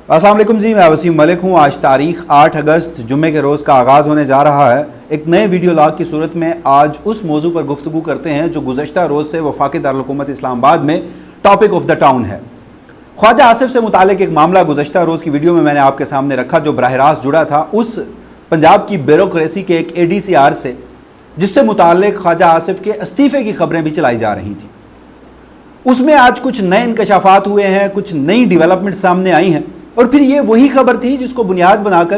السلام علیکم جی، میں وسیم ملک ہوں۔ آج تاریخ 8 اگست جمعے کے روز کا آغاز ہونے جا رہا ہے۔ ایک نئے ویڈیو لاگ کی صورت میں آج اس موضوع پر گفتگو کرتے ہیں جو گزشتہ روز سے وفاقی دارالحکومت اسلام آباد میں ٹاپک آف دا ٹاؤن ہے۔ خواجہ آصف سے متعلق ایک معاملہ گزشتہ روز کی ویڈیو میں نے آپ کے سامنے رکھا جو براہ راست جڑا تھا اس پنجاب کی بیوروکریسی کے ایک ADCR سے، جس سے متعلق خواجہ آصف کے استعفے کی خبریں بھی چلائی جا رہی تھیں۔ اس میں آج کچھ نئے انکشافات ہوئے ہیں، کچھ نئی ڈیولپمنٹ سامنے آئی ہیں، اور پھر یہ وہی خبر تھی جس کو بنیاد بنا کر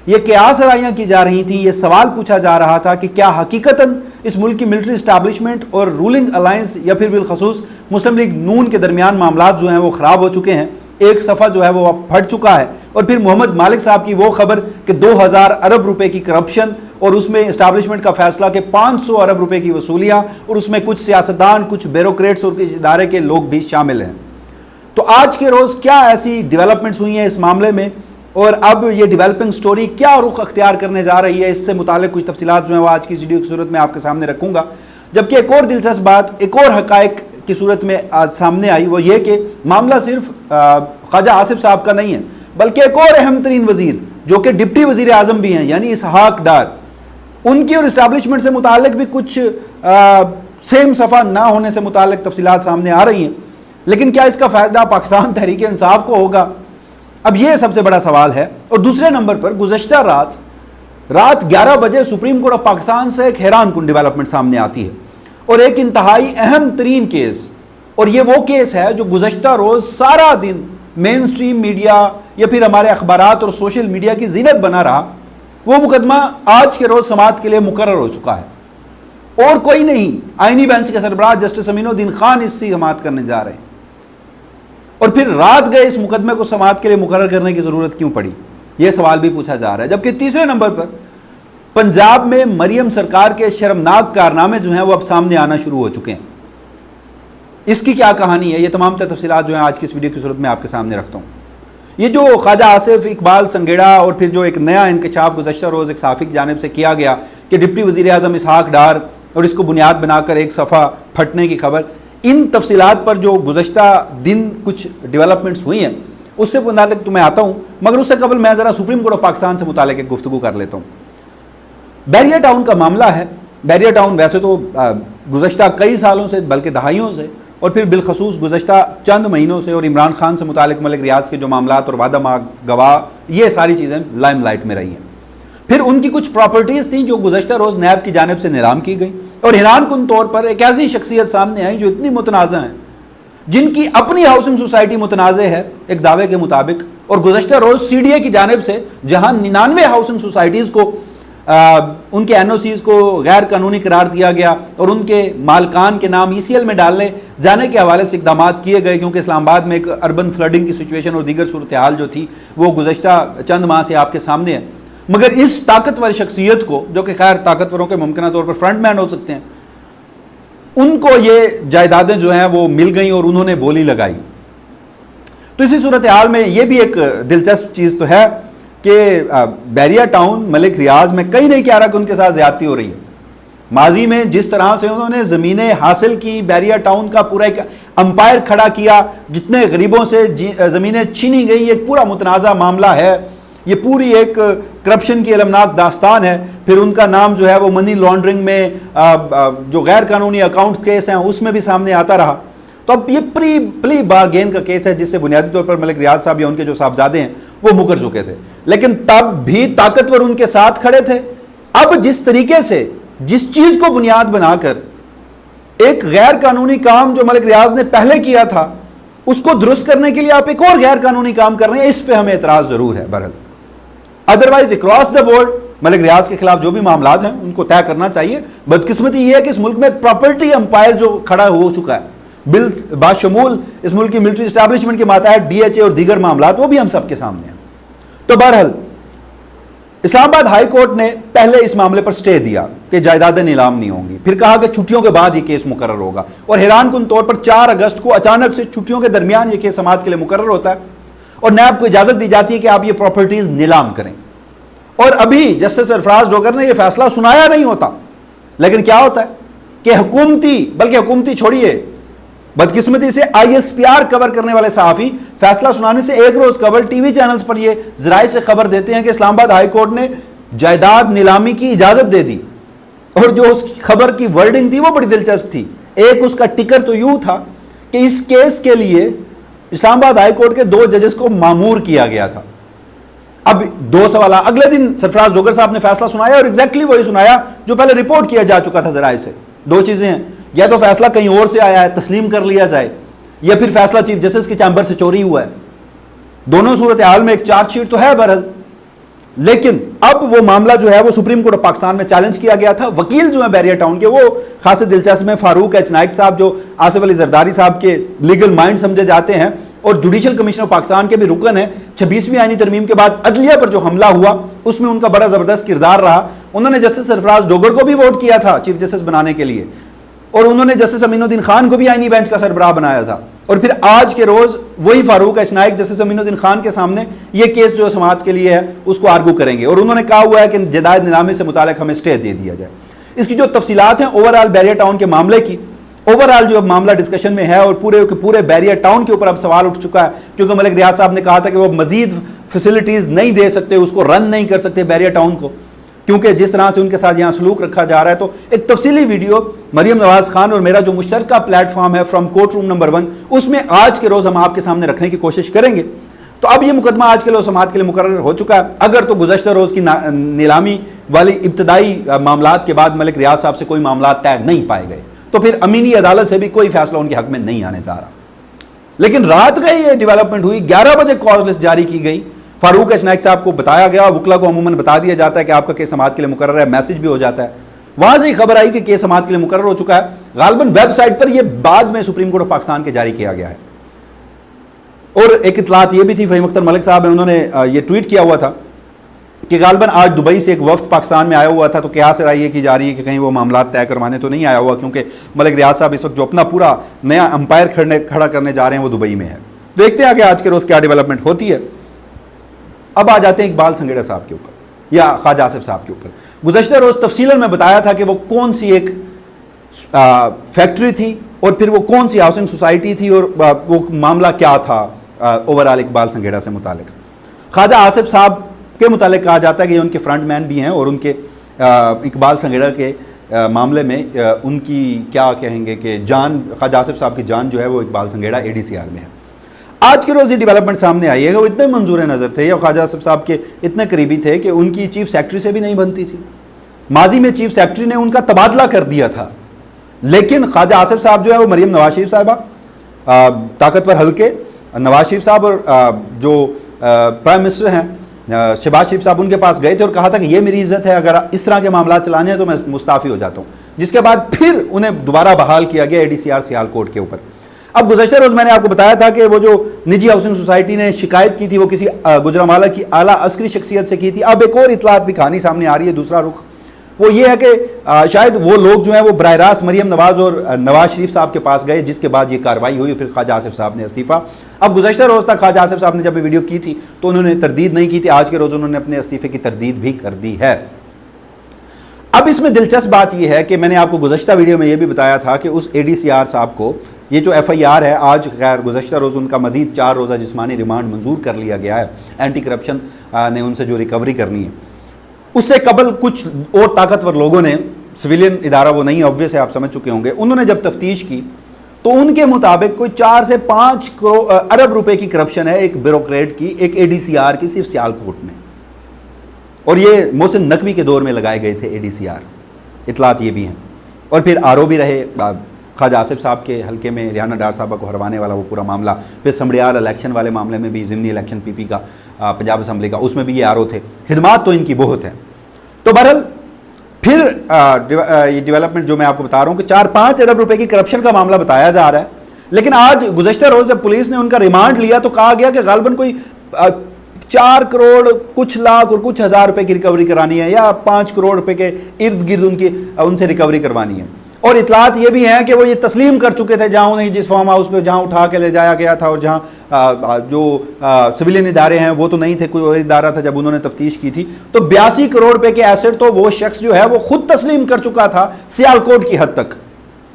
یہ قیاس رائیاں کی جا رہی تھیں۔ یہ سوال پوچھا جا رہا تھا کہ کیا حقیقتاً اس ملک کی ملٹری اسٹیبلشمنٹ اور رولنگ الائنس یا پھر بالخصوص مسلم لیگ نون کے درمیان معاملات جو ہیں وہ خراب ہو چکے ہیں، ایک صفحہ جو ہے وہ اب پھٹ چکا ہے، اور پھر محمد مالک صاحب کی وہ خبر کہ 2000 ارب روپے کی کرپشن اور اس میں اسٹیبلشمنٹ کا فیصلہ کہ 500 ارب روپے کی وصولیاں، اور اس میں کچھ سیاستدان، کچھ بیوروکریٹس اور کچھ ادارے کے لوگ بھی شامل ہیں۔ تو آج کے روز کیا ایسی ڈیولپمنٹس ہوئی ہیں اس معاملے میں، اور اب یہ ڈیولپنگ سٹوری کیا رخ اختیار کرنے جا رہی ہے، اس سے متعلق کچھ تفصیلات جو ہیں وہ آج کی ویڈیو کی صورت میں آپ کے سامنے رکھوں گا۔ جبکہ ایک اور دلچسپ بات ایک اور حقائق کی صورت میں آج سامنے آئی، وہ یہ کہ معاملہ صرف خواجہ آصف صاحب کا نہیں ہے، بلکہ ایک اور اہم ترین وزیر جو کہ ڈپٹی وزیر اعظم بھی ہیں، یعنی اسحاق ڈار، ان کی اور اسٹیبلشمنٹ سے متعلق بھی کچھ سیم صفحہ نہ ہونے سے متعلق تفصیلات سامنے آ رہی ہیں۔ لیکن کیا اس کا فائدہ پاکستان تحریک انصاف کو ہوگا؟ اب یہ سب سے بڑا سوال ہے۔ اور دوسرے نمبر پر گزشتہ رات 11 بجے سپریم کورٹ آف پاکستان سے ایک حیران کن ڈیولپمنٹ سامنے آتی ہے، اور ایک انتہائی اہم ترین کیس، اور یہ وہ کیس ہے جو گزشتہ روز سارا دن مین سٹریم میڈیا یا پھر ہمارے اخبارات اور سوشل میڈیا کی زینت بنا رہا۔ وہ مقدمہ آج کے روز سماعت کے لیے مقرر ہو چکا ہے، اور کوئی نہیں، آئینی بینچ کے سربراہ جسٹس امین الدین خان اس سے سماعت کرنے جا رہے ہیں۔ اور پھر رات گئے اس مقدمے کو سماعت کے لیے مقرر کرنے کی ضرورت کیوں پڑی، یہ سوال بھی پوچھا جا رہا ہے۔ جبکہ تیسرے نمبر پر پنجاب میں مریم سرکار کے شرمناک کارنامے جو ہیں وہ اب سامنے آنا شروع ہو چکے ہیں۔ اس کی کیا کہانی ہے، یہ تمام تفصیلات جو ہیں آج کی اس ویڈیو کی صورت میں آپ کے سامنے رکھتا ہوں۔ یہ جو خواجہ آصف، اقبال سنگیڑا، اور پھر جو ایک نیا انکشاف گزشتہ روز ایک صحافی کی جانب سے کیا گیا کہ ڈپٹی وزیر اعظم اسحاق ڈار، اور اس کو بنیاد بنا کر ایک صفحہ پھٹنے کی خبر، ان تفصیلات پر جو گزشتہ دن کچھ ڈیولپمنٹس ہوئی ہیں اس سے متعلق تو میں آتا ہوں، مگر اس سے قبل میں ذرا سپریم کورٹ آف پاکستان سے متعلق ایک گفتگو کر لیتا ہوں۔ بیریا ٹاؤن کا معاملہ ہے۔ بیریا ٹاؤن ویسے تو گزشتہ کئی سالوں سے بلکہ دہائیوں سے، اور پھر بالخصوص گزشتہ چند مہینوں سے، اور عمران خان سے متعلق ملک ریاض کے جو معاملات اور وعدہ گواہ، یہ ساری چیزیں لائم لائٹ میں رہی ہیں۔ پھر ان کی کچھ پراپرٹیز تھیں جو گزشتہ روز نیب کی جانب سے نیلام کی گئی، اور حیران کن طور پر ایک ایسی شخصیت سامنے آئی جو اتنی متنازع ہیں، جن کی اپنی ہاؤسنگ سوسائٹی متنازع ہے ایک دعوے کے مطابق، اور گزشتہ روز CDA کی جانب سے جہاں 99 ہاؤسنگ سوسائٹیز کو ان کے NOCs کو غیر قانونی قرار دیا گیا اور ان کے مالکان کے نام ECL میں ڈالنے جانے کے حوالے سے اقدامات کیے گئے، کیونکہ اسلام آباد میں ایک اربن فلڈنگ کی سچویشن اور دیگر صورتحال جو تھی وہ گزشتہ چند ماہ سے آپ کے سامنے ہے۔ مگر اس طاقتور شخصیت کو، جو کہ خیر طاقتوروں کے ممکنہ طور پر فرنٹ مین ہو سکتے ہیں، ان کو یہ جائیدادیں جو ہیں وہ مل گئیں اور انہوں نے بولی لگائی۔ تو اسی صورتحال میں یہ بھی ایک دلچسپ چیز تو ہے کہ بیریا ٹاؤن ملک ریاض میں کئی نہیں کہہ رہا کہ ان کے ساتھ زیادتی ہو رہی ہے۔ ماضی میں جس طرح سے انہوں نے زمینیں حاصل کی، بیریا ٹاؤن کا پورا ایک امپائر کھڑا کیا، جتنے غریبوں سے زمینیں چھینی گئی، ایک پورا متنازع معاملہ ہے، یہ پوری ایک کرپشن کی المناک داستان ہے۔ پھر ان کا نام جو ہے وہ منی لانڈرنگ میں جو غیر قانونی اکاؤنٹ کیس ہیں اس میں بھی سامنے آتا رہا۔ تو اب یہ پلی بارگین کا کیس ہے جس سے بنیادی طور پر ملک ریاض صاحب یا ان کے جو صاحبزادے ہیں وہ مکر چکے تھے، لیکن تب بھی طاقتور ان کے ساتھ کھڑے تھے۔ اب جس طریقے سے جس چیز کو بنیاد بنا کر ایک غیر قانونی کام جو ملک ریاض نے پہلے کیا تھا اس کو درست کرنے کے لیے آپ ایک اور غیر قانونی کام کر رہے ہیں، اس پہ ہمیں اعتراض ضرور ہے۔ بہرحال ادروائز اکراس دا بورڈ ملک ریاض کے خلاف جو بھی معاملات ہیں ان کو طے کرنا چاہیے۔ بدقسمتی یہ ہے کہ اس ملک میں پراپرٹی امپائر جو کھڑا ہو چکا ہے باشمول اس ملک کی ملٹری اسٹیبلشمنٹ کے ماتحت DHA اور دیگر معاملات، وہ بھی ہم سب کے سامنے ہیں۔ تو بہرحال اسلام آباد ہائی کورٹ نے پہلے اس معاملے پر سٹے دیا کہ جائیدادیں نیلام نہیں ہوں گی، پھر کہا کہ چھٹیوں کے بعد یہ کیس مقرر ہوگا، اور حیران کن طور پر 4 اگست کو اچانک سے چھٹیوں کے درمیان یہ کیس سماعت کے لیے مقرر ہوتا ہے، اور نیب کو اجازت دی جاتی ہے کہ آپ یہ پراپرٹیز نیلام کریں۔ اور ابھی جسٹس سرفراز ڈوگر نے یہ فیصلہ سنایا نہیں ہوتا، لیکن کیا ہوتا ہے کہ حکومتی چھوڑیے بدقسمتی سے ISPR کور کرنے والے صحافی فیصلہ سنانے سے ایک روز قبل ٹی وی چینلز پر یہ ذرائع سے خبر دیتے ہیں کہ اسلام آباد ہائی کورٹ نے جائیداد نیلامی کی اجازت دے دی، اور جو اس خبر کی ورڈنگ تھی وہ بڑی دلچسپ تھی۔ ایک اس کا ٹکر تو یوں تھا کہ اس کیس کے لیے اسلام آباد ہائی کورٹ کے 2 ججز کو مامور کیا گیا تھا۔ اب 2 سوالات، اگلے دن سرفراز ڈوگر صاحب نے فیصلہ سنایا اور ایگزیکٹلی وہی سنایا جو پہلے رپورٹ کیا جا چکا تھا ذرائع سے۔ 2 چیزیں ہیں، یا تو فیصلہ کہیں اور سے آیا ہے تسلیم کر لیا جائے، یا پھر فیصلہ چیف جسٹس کے چیمبر سے چوری ہوا ہے۔ دونوں صورتحال میں ایک چارج شیٹ تو ہے بہرحال، لیکن اب وہ معاملہ جو ہے وہ سپریم کورٹ آف پاکستان میں چیلنج کیا گیا تھا۔ وکیل جو ہیں بیریا ٹاؤن کے وہ خاصے دلچسپ ہیں، فاروق ایچ نائک صاحب جو آصف علی زرداری صاحب کے لیگل مائنڈ سمجھے جاتے ہیں اور جوڈیشل کمیشن آف پاکستان کے بھی رکن ہیں۔ 26ویں آئینی ترمیم کے بعد عدلیہ پر جو حملہ ہوا اس میں ان کا بڑا زبردست کردار رہا۔ انہوں نے جسٹس سرفراز ڈوگر کو بھی ووٹ کیا تھا چیف جسٹس بنانے کے لیے، اور انہوں نے جسٹس امین الدین خان کو بھی آئینی بینچ کا سربراہ بنایا تھا، اور پھر آج کے روز وہی فاروق ایچ نائک جسٹس امین الدین خان کے سامنے یہ کیس جو سماعت کے لیے ہے اس کو آرگو کریں گے، اور انہوں نے کہا ہوا ہے کہ جائیداد نیلامی سے متعلق ہمیں اسٹے دے دیا جائے۔ اس کی جو تفصیلات ہیں اوورآل بیریا ٹاؤن کے معاملے کی، اوورآل جو معاملہ ڈسکشن میں ہے اور پورے بیریا ٹاؤن کے اوپر اب سوال اٹھ چکا ہے، کیونکہ ملک ریاض صاحب نے کہا تھا کہ وہ مزید فیسلٹیز نہیں دے سکتے، اس کو رن نہیں کر سکتے بیریا ٹاؤن کو، کیونکہ جس طرح سے ان کے ساتھ یہاں سلوک رکھا جا رہا ہے۔ تو ایک تفصیلی ویڈیو مریم نواز خان اور میرا جو مشترکہ پلیٹ فارم ہے فرام کورٹ روم نمبر 1، اس میں آج کے روز ہم آپ کے سامنے رکھنے کی کوشش کریں گے۔ تو اب یہ مقدمہ آج کے روز سماعت کے لیے مقرر ہو چکا ہے۔ اگر تو گزشتہ روز کی نیلامی والی ابتدائی معاملات کے بعد ملک ریاض صاحب سے کوئی معاملات طے نہیں پائے گئے تو پھر امینی عدالت سے بھی کوئی فیصلہ ان کے حق میں نہیں آنے جا رہا، لیکن رات گئی یہ ڈیولپمنٹ ہوئی، 11 بجے کاز لسٹ جاری کی گئی، فاروق ایچ نائک صاحب کو بتایا گیا، وکلا کو عموماً بتا دیا جاتا ہے کہ آپ کا کیس سماعت کے لیے مقرر ہے، میسج بھی ہو جاتا ہے، وہاں سے ہی خبر آئی کہ کیس سماعت کے لیے مقرر ہو چکا ہے۔ غالباً ویب سائٹ پر یہ بعد میں سپریم کورٹ آف پاکستان کے جاری کیا گیا ہے۔ اور ایک اطلاعات یہ بھی تھی، فہیم اختر ملک صاحب ہیں، انہوں نے یہ ٹویٹ کیا ہوا تھا کہ غالباً آج دبئی سے ایک وفد پاکستان میں آیا ہوا تھا، تو قیاس رائے یہ کی جا رہی ہے کہ کہیں وہ معاملات طے کروانے تو نہیں آیا ہوا، کیونکہ ملک ریاض صاحب اس وقت جو اپنا پورا نیا امپائر کھڑا کرنے جا رہے ہیں وہ دبئی میں ہے۔ دیکھتے ہیں کہ آج کے روز کیا ڈیولپمنٹ ہوتی ہے۔ اب آ جاتے ہیں اقبال سنگیڑا صاحب کے اوپر یا خواجہ آصف صاحب کے اوپر۔ گزشتہ روز تفصیلاً میں بتایا تھا کہ وہ کون سی ایک فیکٹری تھی اور پھر وہ کون سی ہاؤسنگ سوسائٹی تھی اور وہ معاملہ کیا تھا اوورآل اقبال سنگیڑا سے متعلق۔ خواجہ آصف صاحب کے متعلق کہا جاتا ہے کہ یہ ان کے فرنٹ مین بھی ہیں، اور ان کے اقبال سنگیڑا کے معاملے میں ان کی کیا کہیں گے کہ جان، خواجہ آصف صاحب کی جان جو ہے وہ اقبال سنگیڑا ADCR میں ہے۔ آج کے روز یہ ڈیولپمنٹ سامنے آئی ہے کہ وہ اتنے منظور نظر تھے یا خواجہ آصف صاحب کے اتنے قریبی تھے کہ ان کی چیف سیکرٹری سے بھی نہیں بنتی تھی۔ ماضی میں چیف سیکرٹری نے ان کا تبادلہ کر دیا تھا، لیکن خواجہ آصف صاحب جو ہے وہ مریم نواز شریف صاحبہ، طاقتور حلقے نواز شریف صاحب اور جو پرائم منسٹر ہیں شہباز شریف صاحب، ان کے پاس گئے تھے اور کہا تھا کہ یہ میری عزت ہے، اگر اس طرح کے معاملات چلانے ہیں تو میں مستعفی ہو جاتا ہوں، جس کے بعد پھر انہیں دوبارہ بحال کیا گیا ADCR سیال کوٹ کے اوپر۔ اب گزشتہ روز میں نے آپ کو بتایا تھا کہ وہ جو نجی ہاؤسنگ سوسائٹی نے شکایت کی تھی وہ کسی گجرانوالہ کی اعلیٰ عسکری شخصیت سے کی تھی۔ اب ایک اور اطلاعات بھی کہانی سامنے آ رہی ہے، دوسرا رخ وہ یہ ہے کہ شاید وہ لوگ جو ہیں وہ براہ راست مریم نواز اور نواز شریف صاحب کے پاس گئے، جس کے بعد یہ کارروائی ہوئی، پھر خواجہ آصف صاحب نے استعفیٰ۔ اب گزشتہ روز تک خواجہ آصف صاحب نے جب یہ ویڈیو کی تھی تو انہوں نے تردید نہیں کی تھی، آج کے روز انہوں نے اپنے استعفے کی تردید بھی کر دی ہے۔ اب اس میں دلچسپ بات یہ ہے کہ میں نے آپ کو گزشتہ ویڈیو میں یہ بھی بتایا تھا کہ اس ADCR صاحب کو یہ جو FIR ہے، آج خیر گزشتہ روز ان کا مزید 4 روزہ جسمانی ریمانڈ منظور کر لیا گیا ہے، اینٹی کرپشن نے ان سے جو ریکوری کرنی ہے۔ اس سے قبل کچھ اور طاقتور لوگوں نے، سویلین ادارہ وہ نہیں آبویس ہے، آپ سمجھ چکے ہوں گے، انہوں نے جب تفتیش کی تو ان کے مطابق کوئی 4 سے 5 ارب روپے کی کرپشن ہے ایک بیوروکریٹ کی، ایک ADCR کی، صرف سیال کوٹ میں، اور یہ محسن نقوی کے دور میں لگائے گئے تھے ADCR، اطلاعات یہ بھی ہیں۔ اور پھر RO بھی رہے خواجہ آصف صاحب کے حلقے میں ریحانہ ڈار صاحبہ کو ہروانے والا وہ پورا معاملہ، پھر سمڑیال الیکشن والے معاملے میں بھی، ضمنی الیکشن PP کا پنجاب اسمبلی کا، اس میں بھی یہ RO تھے، خدمات تو ان کی بہت ہیں۔ تو بہرحال پھر یہ ڈیولپمنٹ جو میں آپ کو بتا رہا ہوں کہ 4-5 ارب روپے کی کرپشن کا معاملہ بتایا جا رہا ہے، لیکن آج گزشتہ روز جب پولیس نے ان کا ریمانڈ لیا تو کہا گیا کہ غالباً کوئی 4 کروڑ کچھ لاکھ اور کچھ ہزار روپے کی ریکوری کرانی ہے، یا 5 کروڑ روپے کے ارد گرد ان سے ریکوری کروانی ہے۔ اور اطلاعات یہ بھی ہیں کہ وہ یہ تسلیم کر چکے تھے جہاں انہیں جس فارم ہاؤس پہ جہاں اٹھا کے لے جایا گیا تھا، اور جہاں جو سویلین ادارے ہیں وہ تو نہیں تھے، کوئی اور ادارہ تھا جب انہوں نے تفتیش کی تھی، تو 82 کروڑ روپے کے ایسٹ تو وہ شخص جو ہے وہ خود تسلیم کر چکا تھا سیال کوٹ کی حد تک۔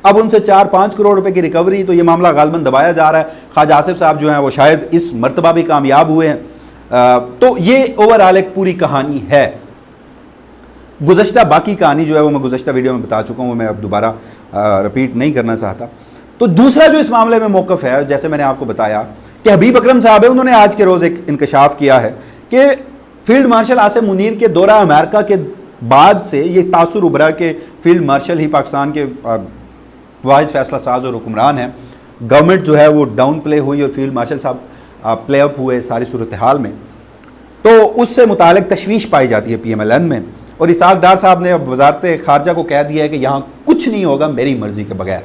اب ان سے 4-5 کروڑ روپے کی ریکوری، تو یہ معاملہ غالباً دبایا جا رہا ہے. خواجہ آصف صاحب جو ہیں وہ شاید اس مرتبہ بھی کامیاب ہوئے ہیں. تو یہ اوورآل ایک پوری کہانی ہے. گزشتہ باقی کہانی جو ہے وہ میں گزشتہ ویڈیو میں بتا چکا ہوں، وہ میں اب دوبارہ رپیٹ نہیں کرنا چاہتا. تو دوسرا جو اس معاملے میں موقف ہے، جیسے میں نے آپ کو بتایا کہ حبیب اکرم صاحب ہے، انہوں نے آج کے روز ایک انکشاف کیا ہے کہ فیلڈ مارشل عاصم منیر کے دورہ امریکہ کے بعد سے یہ تاثر ابھرا کہ فیلڈ مارشل ہی پاکستان کے واحد فیصلہ ساز اور حکمران ہیں. گورنمنٹ جو ہے وہ ڈاؤن پلے ہوئی اور فیلڈ مارشل صاحب پلے اپ ہوئے ساری صورتحال میں. تو اس سے متعلق تشویش پائی جاتی ہے PMLN میں، اور اسحاق ڈار صاحب نے اب وزارت خارجہ کو کہہ دیا ہے کہ یہاں کچھ نہیں ہوگا میری مرضی کے بغیر،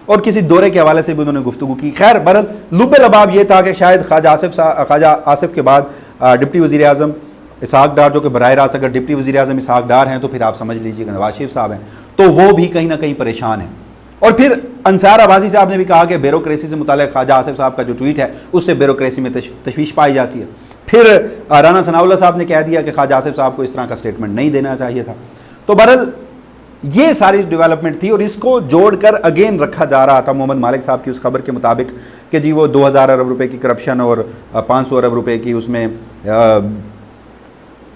اور کسی دورے کے حوالے سے بھی انہوں نے گفتگو کی. خیر بہرحال لب لباب یہ تھا کہ شاید خواجہ آصف کے بعد ڈپٹی وزیر اعظم اسحاق ڈار، جو کہ براہ راست اگر ڈپٹی وزیر اعظم اسحاق ڈار ہیں تو پھر آپ سمجھ لیجیے کہ نواز شریف صاحب ہیں، تو وہ بھی کہیں نہ کہیں پریشان ہیں. اور پھر انصار عباسی صاحب نے بھی کہا کہ بیوروکریسی سے متعلق خواجہ آصف صاحب کا جو ٹویٹ ہے اس سے بیوروکریسی میں تشویش پائی جاتی ہے. پھر رانا ثناء اللہ صاحب نے کہہ دیا کہ خواجہ آصف صاحب کو اس طرح کا سٹیٹمنٹ نہیں دینا چاہیے تھا. تو بہرحال یہ ساری ڈیولپمنٹ تھی، اور اس کو جوڑ کر اگین رکھا جا رہا تھا محمد مالک صاحب کی اس خبر کے مطابق کہ جی وہ 2000 ارب روپے کی کرپشن اور 500 ارب روپے کی اس میں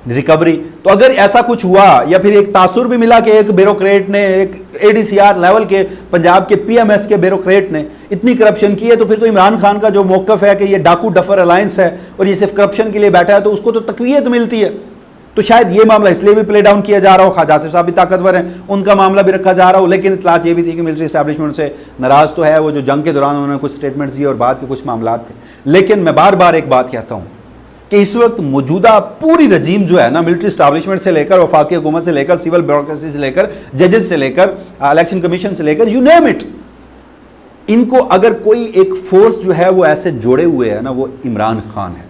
ریکوری. تو اگر ایسا کچھ ہوا، یا پھر ایک تاثر بھی ملا کہ ایک بیوروکریٹ نے، ایک ADCR لیول کے پنجاب کے PMS کے بیوروکریٹ نے اتنی کرپشن کی ہے، تو پھر تو عمران خان کا جو موقف ہے کہ یہ ڈاکو ڈفر الائنس ہے اور یہ صرف کرپشن کے لیے بیٹھا ہے، تو اس کو تو تقویت ملتی ہے. تو شاید یہ معاملہ اس لیے بھی پلے ڈاؤن کیا جا رہا ہو. خواجہ آصف صاحب بھی طاقتور ہیں، ان کا معاملہ بھی رکھا جا رہا ہو. لیکن اطلاعات یہ بھی تھی کہ ملٹری اسٹیبلشمنٹ سے ناراض تو ہے، وہ جو جنگ کے دوران انہوں نے کچھ سٹیٹمنٹس دیے اور بعد کے کچھ معاملات تھے. لیکن میں بار بار ایک بات کہتا ہوں کہ اس وقت موجودہ پوری رجیم جو ہے نا، ملٹری اسٹیبلشمنٹ سے لے کر وفاقی حکومت سے لے کر سول بیوروکریسی سے لے کر ججز سے لے کر الیکشن کمیشن سے لے کر یو نیم اٹ، ان کو اگر کوئی ایک فورس جو ہے وہ ایسے جوڑے ہوئے ہے نا، وہ عمران خان ہے.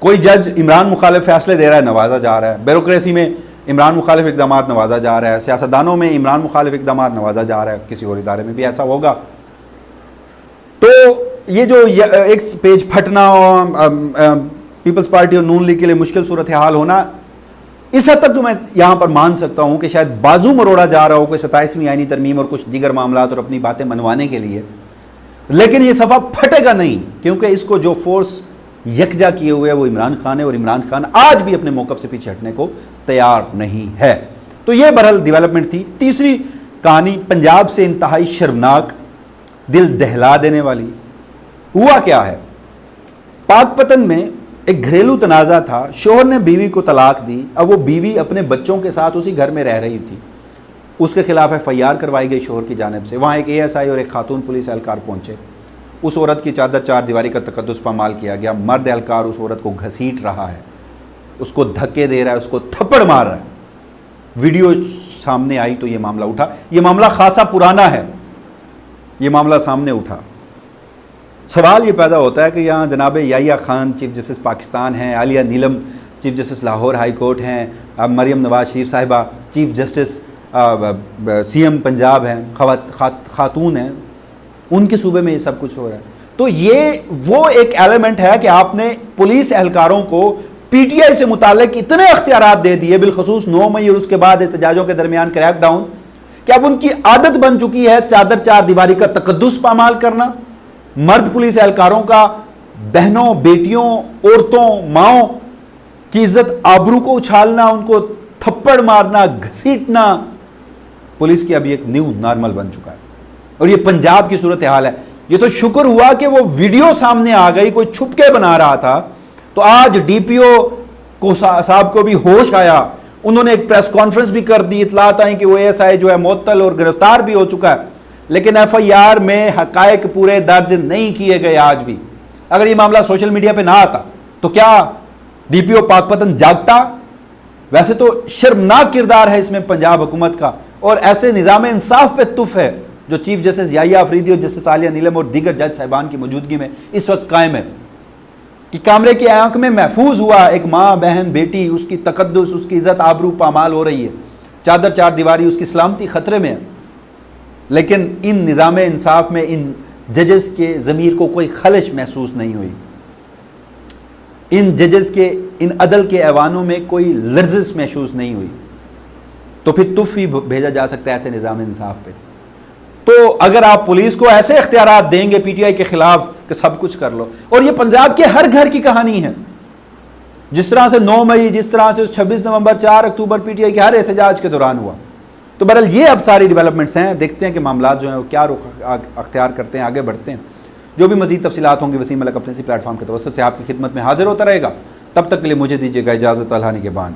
کوئی جج عمران مخالف فیصلے دے رہا ہے، نوازا جا رہا ہے. بیوروکریسی میں عمران مخالف اقدامات نوازا جا رہا ہے. سیاستدانوں میں عمران مخالف اقدامات نوازا جا رہا ہے. کسی اور ادارے میں بھی ایسا ہوگا. تو یہ جو ایک پیج پھٹنا پیپلز پارٹی اور نون لیگ کے لیے مشکل صورتحال ہونا، اس حد تک تو میں یہاں پر مان سکتا ہوں کہ شاید بازو مروڑا جا رہا ہو کوئی 27ویں آئینی ترمیم اور کچھ دیگر معاملات اور اپنی باتیں منوانے کے لیے. لیکن یہ صفحہ پھٹے گا نہیں، کیونکہ اس کو جو فورس یکجا کیے ہوئے ہے وہ عمران خان ہے، اور عمران خان آج بھی اپنے موقف سے پیچھے ہٹنے کو تیار نہیں ہے. تو یہ بہرحال ڈیولپمنٹ تھی. تیسری کہانی پنجاب سے انتہائی شرمناک، دل دہلا دینے والی. ہوا کیا ہے، پاک پتن میں ایک گھریلو تنازع تھا. شوہر نے بیوی کو طلاق دی. اب وہ بیوی اپنے بچوں کے ساتھ اسی گھر میں رہ رہی تھی. اس کے خلاف FIR کروائی گئی شوہر کی جانب سے. وہاں ایک ASI اور ایک خاتون پولیس اہلکار پہنچے. اس عورت کی چادر چار دیواری کا تقدس پامال کیا گیا. مرد اہلکار اس عورت کو گھسیٹ رہا ہے، اس کو دھکے دے رہا ہے، اس کو تھپڑ مار رہا ہے. ویڈیو سامنے آئی تو یہ معاملہ اٹھا. یہ معاملہ خاصا پرانا ہے، یہ معاملہ سامنے اٹھا. سوال یہ پیدا ہوتا ہے کہ یہاں جناب یحییٰ خان چیف جسٹس پاکستان ہیں، Aalia Neelum chief justice Lahore high court ہیں، مریم نواز شریف صاحبہ چیف جسٹس CM پنجاب ہیں، خاتون ہیں، ان کے صوبے میں یہ سب کچھ ہو رہا ہے. تو یہ وہ ایک ایلیمنٹ ہے کہ آپ نے پولیس اہلکاروں کو PTI سے متعلق اتنے اختیارات دے دیے، بالخصوص 9 مئی اور اس کے بعد احتجاجوں کے درمیان کریک ڈاؤن، کہ اب ان کی عادت بن چکی ہے چادر چار دیواری کا تقدس پامال کرنا، مرد پولیس اہلکاروں کا بہنوں، بیٹیوں، عورتوں، ماؤں کی عزت آبرو کو اچھالنا، ان کو تھپڑ مارنا، گھسیٹنا. پولیس کی اب ایک نیو نارمل بن چکا ہے، اور یہ پنجاب کی صورتحال ہے. یہ تو شکر ہوا کہ وہ ویڈیو سامنے آ گئی، کوئی چھپ کے بنا رہا تھا. تو آج DPO کو صاحب کو بھی ہوش آیا، انہوں نے ایک پریس کانفرنس بھی کر دی. اطلاعات آئیں کہ وہ ASI جو ہے معطل اور گرفتار بھی ہو چکا ہے، لیکن FIR میں حقائق پورے درج نہیں کیے گئے آج بھی. اگر یہ معاملہ سوشل میڈیا پہ نہ آتا تو کیا DPO پاک پتن جاگتا؟ ویسے تو شرمناک کردار ہے اس میں پنجاب حکومت کا، اور ایسے نظام انصاف پہ تف ہے جو چیف جسٹس یحییٰ افریدی اور جسٹس عالیہ نیلم اور دیگر جج صاحبان کی موجودگی میں اس وقت قائم ہے، کہ کیمرے کی آنکھ میں محفوظ ہوا ایک ماں، بہن، بیٹی، اس کی تقدس، اس کی عزت آبرو پامال ہو رہی ہے، چادر چار دیواری، اس کی سلامتی خطرے میں ہے. لیکن ان نظام انصاف میں ان ججز کے ضمیر کو کوئی خلش محسوس نہیں ہوئی، ان ججز کے، ان عدل کے ایوانوں میں کوئی لرزش محسوس نہیں ہوئی. تو پھر تف ہی بھیجا جا سکتا ہے ایسے نظام انصاف پہ. تو اگر آپ پولیس کو ایسے اختیارات دیں گے پی ٹی آئی کے خلاف کہ سب کچھ کر لو, اور یہ پنجاب کے ہر گھر کی کہانی ہے, جس طرح سے 9 مئی, جس طرح سے 26 نومبر, 4 اکتوبر پی ٹی آئی کے ہر احتجاج کے دوران ہوا. تو بہرحال یہ اب ساری ڈیولپمنٹس ہیں, دیکھتے ہیں کہ معاملات جو ہیں وہ کیا رخ اختیار کرتے ہیں, آگے بڑھتے ہیں. جو بھی مزید تفصیلات ہوں گی وسیم ملک اپنے اسی پلیٹ فارم کے توسط سے آپ کی خدمت میں حاضر ہوتا رہے گا. تب تک کے لیے مجھے دیجیے گا اجازت. اللہ نگہبان.